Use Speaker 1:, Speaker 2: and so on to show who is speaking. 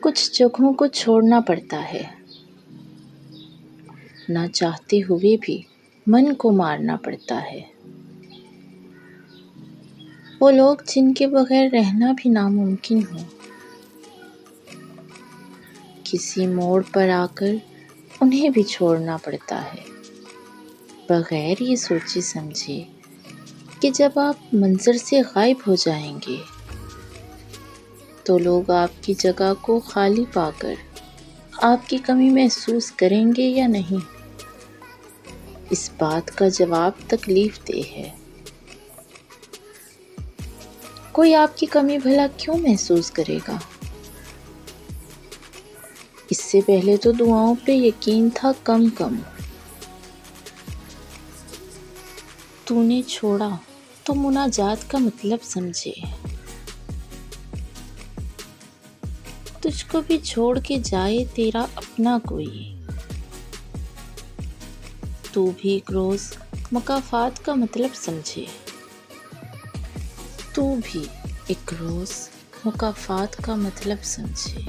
Speaker 1: کچھ جگہوں کو چھوڑنا پڑتا ہے، نہ چاہتے ہوئے بھی من کو مارنا پڑتا ہے۔ وہ لوگ جن کے بغیر رہنا بھی ناممکن ہو، کسی موڑ پر آ کر انہیں بھی چھوڑنا پڑتا ہے، بغیر یہ سوچے سمجھے کہ جب آپ منظر سے غائب ہو جائیں گے تو لوگ آپ کی جگہ کو خالی پا کر آپ کی کمی محسوس کریں گے یا نہیں۔ اس بات کا جواب تکلیف دہ ہے۔ کوئی آپ کی کمی بھلا کیوں محسوس کرے گا؟ اس سے پہلے تو دعاؤں پہ یقین تھا کم۔ تو نے چھوڑا تو مناجات کا مطلب سمجھے، تجھ کو بھی چھوڑ کے جائے تیرا اپنا کوئی، تو بھی ایک روز مکافات کا مطلب سمجھے، تو بھی ایک روز مکافات کا مطلب سمجھے۔